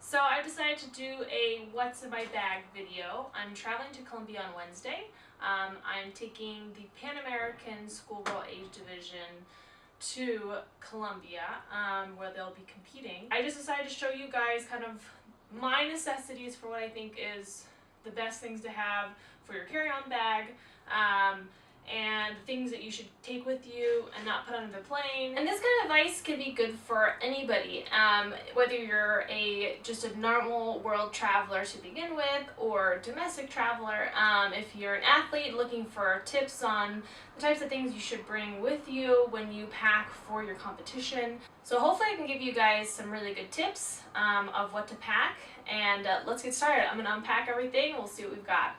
So I decided to do a what's in my bag video. I'm traveling to Colombia on Wednesday. I'm taking the Pan American Schoolgirl Age Division to Colombia, where they'll be competing. I just decided to show you guys kind of my necessities for what I think is the best things to have for your carry-on bag. And things that you should take with you and not put on the plane. And this kind of advice can be good for anybody, whether you're just a normal world traveler to begin with or domestic traveler. If you're an athlete looking for tips on the types of things you should bring with you when you pack for your competition. So hopefully I can give you guys some really good tips of what to pack, and let's get started. I'm going to unpack everything and we'll see what we've got.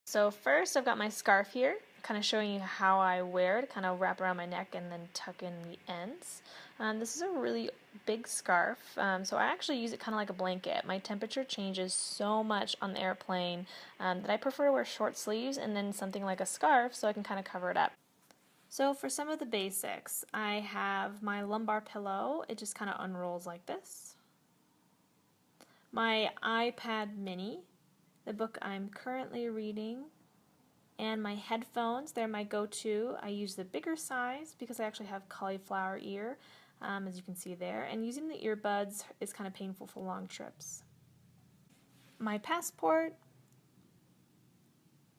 So first I've got my scarf here, kind of showing you how I wear it, kind of wrap around my neck and then tuck in the ends. This is a really big scarf, so I actually use it kind of like a blanket. My temperature changes so much on the airplane that I prefer to wear short sleeves and then something like a scarf so I can kind of cover it up. So for some of the basics, I have my lumbar pillow. It just kind of unrolls like this. My iPad mini, the book I'm currently reading, and my headphones. They're my go-to. I use the bigger size because I actually have cauliflower ear, as you can see there, and using the earbuds is kind of painful for long trips. My passport,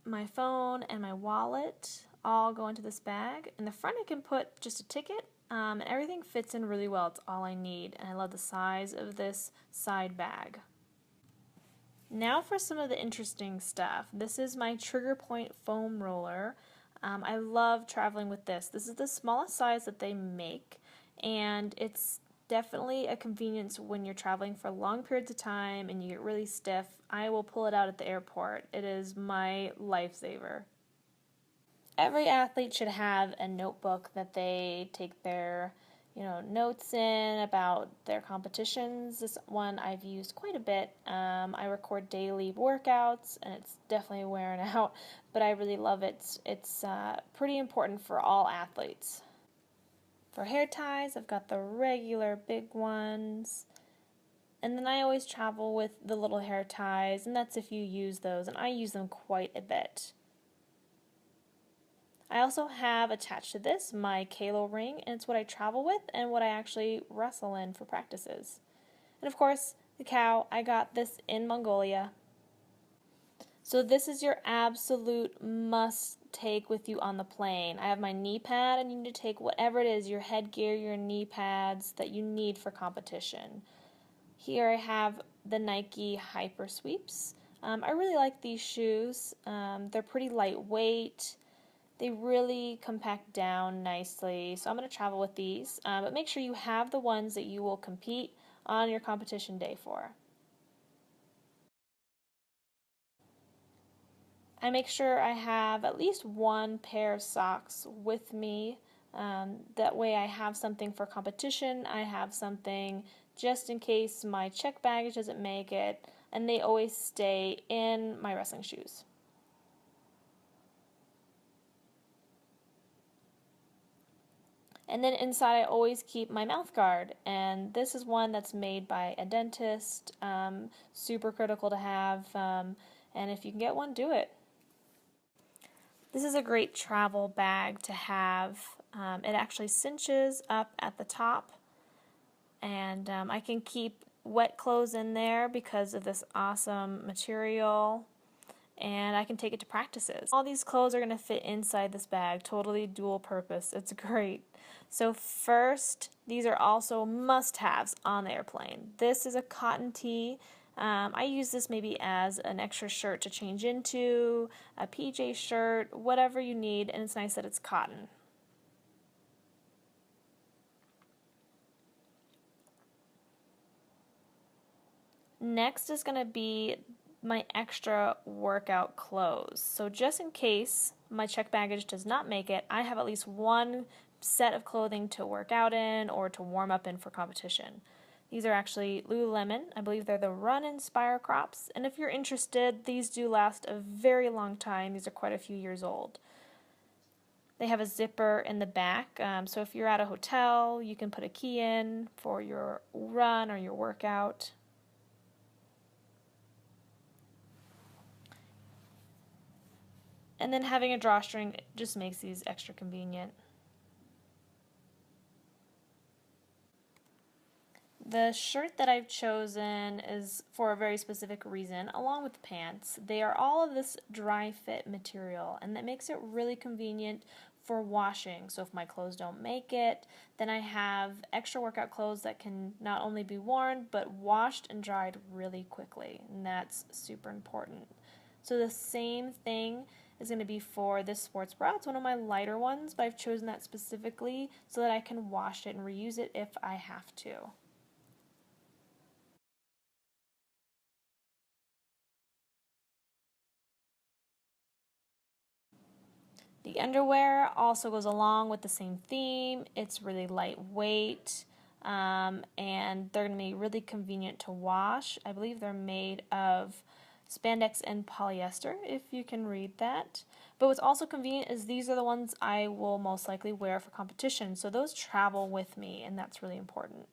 my phone, and my wallet all go into this bag. In the front I can put just a ticket, and everything fits in really well. It's all I need, and I love the size of this side bag. Now for some of the interesting stuff. This is my Trigger Point foam roller. I love traveling with this. This is the smallest size that they make, and it's definitely a convenience when you're traveling for long periods of time and you get really stiff. I will pull it out at the airport. It is my lifesaver. Every athlete should have a notebook that they take their notes in about their competitions. This one I've used quite a bit. I record daily workouts and it's definitely wearing out, but I really love it. It's pretty important for all athletes. For hair ties, I've got the regular big ones, and then I always travel with the little hair ties, and that's if you use those, and I use them quite a bit. I also have attached to this my Kalo ring, and it's what I travel with and what I actually wrestle in for practices. And of course, the cow, I got this in Mongolia. So this is your absolute must take with you on the plane. I have my knee pad, and you need to take whatever it is, your headgear, your knee pads that you need for competition. Here I have the Nike Hyper Sweeps. I really like these shoes. They're pretty lightweight. They really compact down nicely, so I'm going to travel with these, but make sure you have the ones that you will compete on your competition day for. I make sure I have at least one pair of socks with me. That way I have something for competition, I have something just in case my check baggage doesn't make it, and they always stay in my wrestling shoes. And then inside I always keep my mouth guard, and this is one that's made by a dentist, super critical to have, and if you can get one, do it. This is a great travel bag to have. It actually cinches up at the top, and I can keep wet clothes in there because of this awesome material, and I can take it to practices. All these clothes are going to fit inside this bag, totally dual purpose. It's great. So first, these are also must-haves on the airplane. This is a cotton tee. I use this maybe as an extra shirt to change into, a PJ shirt, whatever you need, and it's nice that it's cotton. Next is going to be my extra workout clothes. So just in case my checked baggage does not make it, I have at least one set of clothing to work out in or to warm up in for competition. These are actually Lululemon. I believe they're the Run Inspire crops. And if you're interested, these do last a very long time. These are quite a few years old. They have a zipper in the back, so if you're at a hotel, you can put a key in for your run or your workout. And then having a drawstring just makes these extra convenient. The shirt that I've chosen is for a very specific reason, along with the pants. They are all of this dry fit material, and that makes it really convenient for washing. So if my clothes don't make it, then I have extra workout clothes that can not only be worn, but washed and dried really quickly, and that's super important. So the same thing is going to be for this sports bra. It's one of my lighter ones, but I've chosen that specifically so that I can wash it and reuse it if I have to. The underwear also goes along with the same theme. It's really lightweight, and they're going to be really convenient to wash. I believe they're made of spandex and polyester, if you can read that. But what's also convenient is these are the ones I will most likely wear for competition, so those travel with me, and that's really important.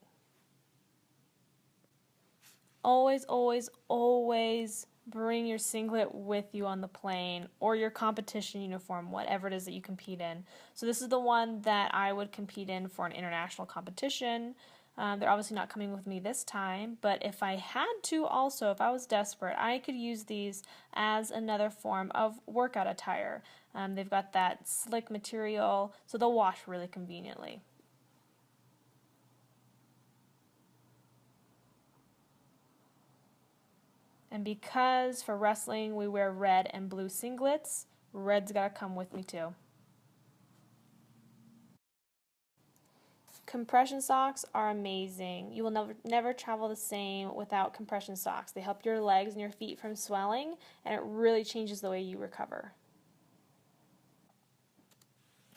Always, always, always bring your singlet with you on the plane or your competition uniform, whatever it is that you compete in. So this is the one that I would compete in for an international competition. They're obviously not coming with me this time, but if I had to also, if I was desperate, I could use these as another form of workout attire. They've got that slick material, so they'll wash really conveniently. And because for wrestling we wear red and blue singlets, red's gotta come with me too. Compression socks are amazing. You will never travel the same without compression socks. They help your legs and your feet from swelling, and it really changes the way you recover.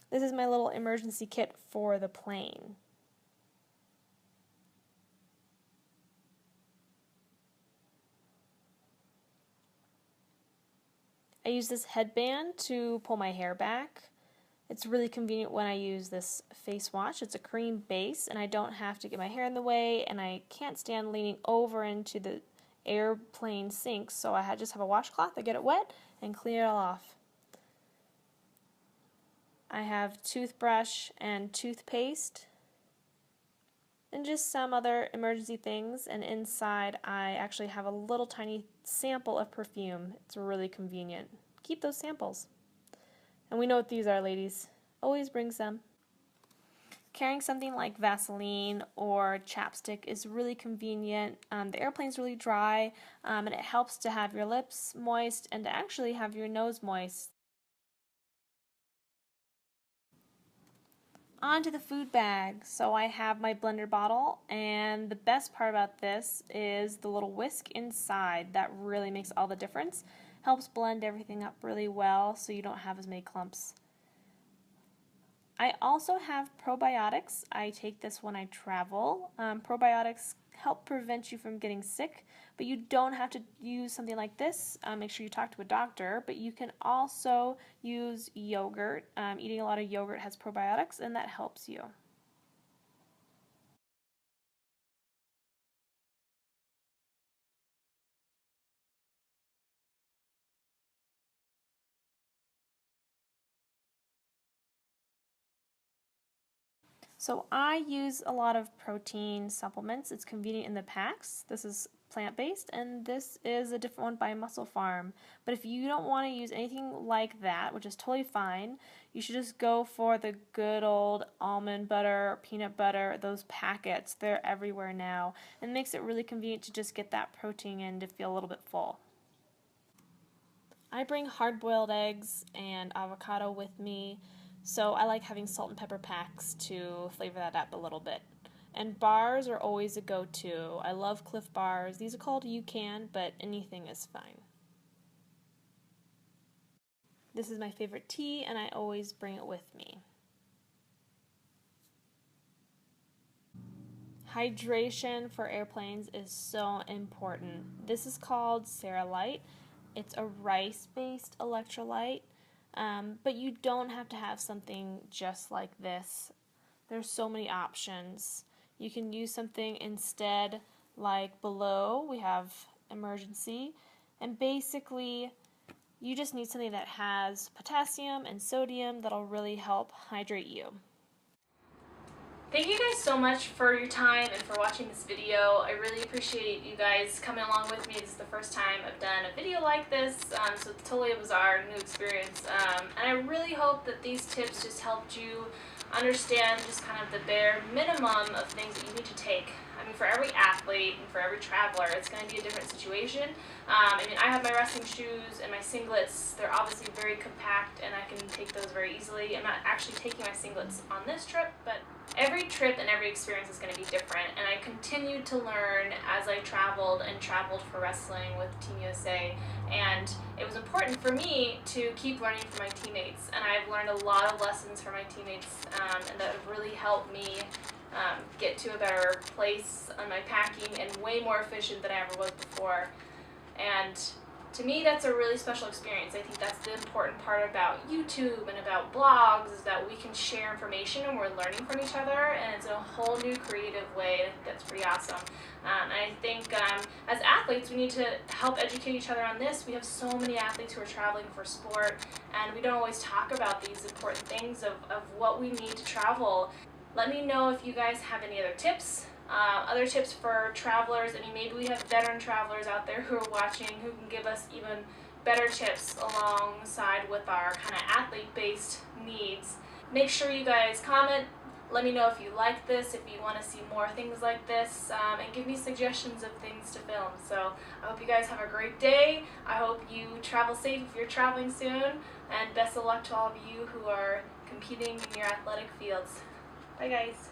This is my little emergency kit for the plane. I use this headband to pull my hair back. It's really convenient when I use this face wash. It's a cream base, and I don't have to get my hair in the way, and I can't stand leaning over into the airplane sinks, so I just have a washcloth. I get it wet and clean it all off. I have toothbrush and toothpaste and just some other emergency things, and inside I actually have a little tiny sample of perfume. It's really convenient. Keep those samples. And we know what these are, ladies. Always bring some. Carrying something like Vaseline or chapstick is really convenient. The airplane's really dry, and it helps to have your lips moist and to actually have your nose moist. On to the food bag. So I have my blender bottle, and the best part about this is the little whisk inside. That really makes all the difference. Helps blend everything up really well so you don't have as many clumps. I also have probiotics. I take this when I travel. Probiotics help prevent you from getting sick, but you don't have to use something like this. Make sure you talk to a doctor, but you can also use yogurt. Eating a lot of yogurt has probiotics, and that helps you. So I use a lot of protein supplements. It's convenient in the packs. This is plant-based, and this is a different one by Muscle Farm. But if you don't want to use anything like that, which is totally fine, you should just go for the good old almond butter, peanut butter, those packets. They're everywhere now, and it makes it really convenient to just get that protein in to feel a little bit full. I bring hard-boiled eggs and avocado with me, so I like having salt and pepper packs to flavor that up a little bit. And bars are always a go-to. I love Cliff bars. These are called You Can, but anything is fine. This is my favorite tea, and I always bring it with me. Hydration for airplanes is so important. This is called Ceralite. It's a rice-based electrolyte, but you don't have to have something just like this. There's so many options. You can use something instead, like below we have Emergency, and basically you just need something that has potassium and sodium that'll really help hydrate you. Thank you guys so much for your time and for watching this video. I really appreciate you guys coming along with me. This is the first time I've done a video like this, so it's totally a bizarre new experience. And I really hope that these tips just helped you understand just kind of the bare minimum of things that you need to take. I mean, for every athlete and for every traveler, it's going to be a different situation. I mean, I have my wrestling shoes and my singlets. They're obviously very compact, and I can take those very easily. I'm not actually taking my singlets on this trip, but every trip and every experience is going to be different, and I continued to learn as I traveled for wrestling with Team USA, and it was important for me to keep learning from my teammates, and I've learned a lot of lessons from my teammates, and that have really helped me get to a better place on my packing and way more efficient than I ever was before. And to me, that's a really special experience. I think that's the important part about YouTube and about blogs, is that we can share information and we're learning from each other, and it's a whole new creative way, and I think that's pretty awesome. And I think as athletes, we need to help educate each other on this. We have so many athletes who are traveling for sport, and we don't always talk about these important things of what we need to travel. Let me know if you guys have any other tips. Other tips for travelers. I mean, maybe we have veteran travelers out there who are watching who can give us even better tips alongside with our kind of athlete-based needs. Make sure you guys comment. Let me know if you like this, if you want to see more things like this, and give me suggestions of things to film. So I hope you guys have a great day. I hope you travel safe if you're traveling soon, and best of luck to all of you who are competing in your athletic fields. Bye guys.